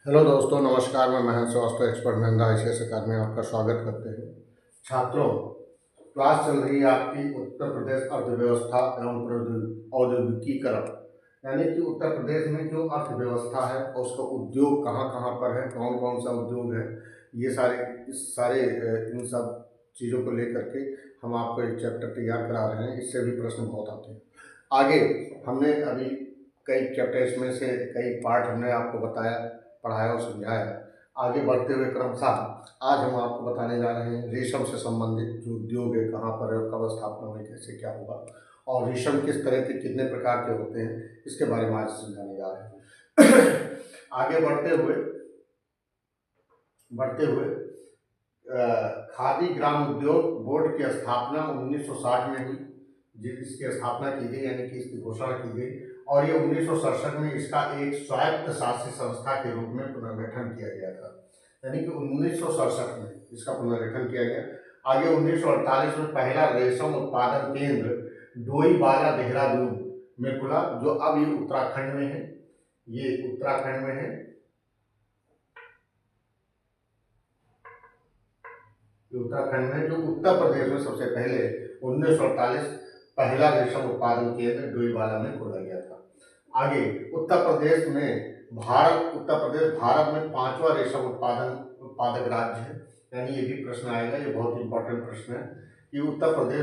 Hello दोस्तों, नमस्कार। मैं महंत स्वास्थ्य एक्सपर्ट नंदा ICS अकादमी में आपका स्वागत करते हैं। छात्रों, क्लास चल रही है आपकी उत्तर प्रदेश अर्थव्यवस्था एवं औद्योगिकीकरण, यानी कि उत्तर प्रदेश में जो अर्थव्यवस्था है उसका उद्योग कहाँ कहाँ पर है, कौन कौन सा उद्योग है, ये सारे इन सब चीज़ों को लेकर के हम आपको एक चैप्टर तैयार करा रहे हैं। इससे भी प्रश्न बहुत आते हैं। आगे हमने अभी कई चैप्टर्स में से कई पार्ट हमने आपको बताया, पढ़ाया और समझाया। आगे बढ़ते हुए क्रमशः आज हम आपको बताने जा रहे हैं रेशम से संबंधित जो उद्योग है, कहाँ पर है, कब स्थापना हुई, कैसे क्या होगा और रेशम किस तरह के कितने प्रकार के होते हैं, इसके बारे में आज समझाने जा रहे हैं। आगे बढ़ते हुए खादी ग्राम उद्योग बोर्ड की स्थापना 1960 में हुई, जिसकी स्थापना की गई, यानी कि इसकी घोषणा की गई, और ये 1967 में इसका एक स्वायत्त शासी संस्था के रूप में पुनर्गठन किया गया था। यानी कि 1967 में इसका पुनर्गठन किया गया। आगे 1948 में पहला रेशम उत्पादन केंद्र डोईवाला देहरादून में खुला, जो अब ये उत्तराखंड में है। ये उत्तराखंड में है। उत्तराखंड में, जो उत्तर प्रदेश में सबसे पहले 1948 पहला रेशम उत्पादन केंद्र डोईवाला में खोला गया था। आगे उत्तर प्रदेश भारत में पांचवा रेशम उत्पादक राज्य है। यानी ये भी प्रश्न आएगा, ये बहुत इंपॉर्टेंट प्रश्न है कि उत्तर प्रदेश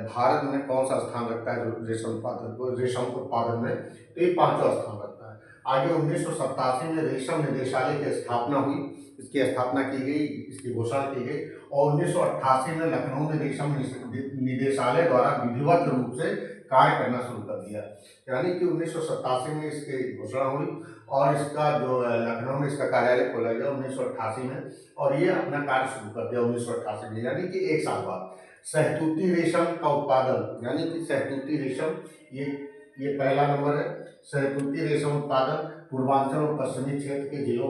भारत में कौन सा स्थान रखता है रेशम उत्पादन में, तो ये पांचवा स्थान रखता है। आगे 1987 में रेशम निदेशालय की स्थापना हुई, इसकी स्थापना की गई, इसकी घोषणा की गई, और 1988 में लखनऊ में रेशम निदेशालय द्वारा विधिवत रूप से कार्य करना शुरू कर दिया। यानी कि 1987 में इसकी घोषणा हुई और इसका जो लखनऊ में इसका कार्यालय खोला गया 1988 में, और ये अपना कार्य शुरू कर दिया 1988 में, यानी कि एक साल बाद। सहतूती रेशम का उत्पादन, यानी कि सहतूती रेशम, ये पहला नंबर है। सहतूती रेशम उत्पादन पूर्वांचल और पश्चिमी क्षेत्र के जिलों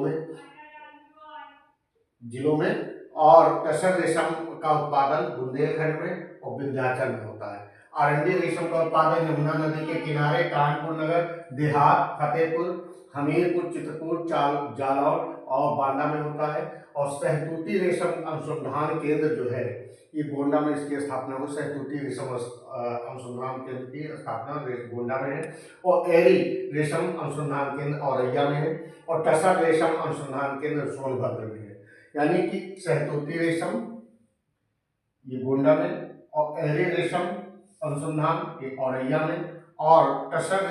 में, और टसर रेशम का उत्पादन बुंदेलखंड में और विंध्याचल में होता है। अरंडी रेशम का उत्पादन यमुना नदी के किनारे कानपुर नगर देहात, फतेहपुर, हमीरपुर, चित्रकूट, जालौर और बांदा में होता है। और सहतूती रेशम अनुसंधान केंद्र जो है, ये गोंडा में इसकी स्थापना हुई। सहतूती रेशम अनुसंधान केंद्र की स्थापना गोंडा में है, और एरी रेशम अनुसंधान केंद्र औरैया में है, और टसर रेशम अनुसंधान केंद्र सोनभद्र में है। यानी कि सहतूती रेशम ये गोंडा में, और एरी रेशम अनुसंधान ये औरैया में, और टसर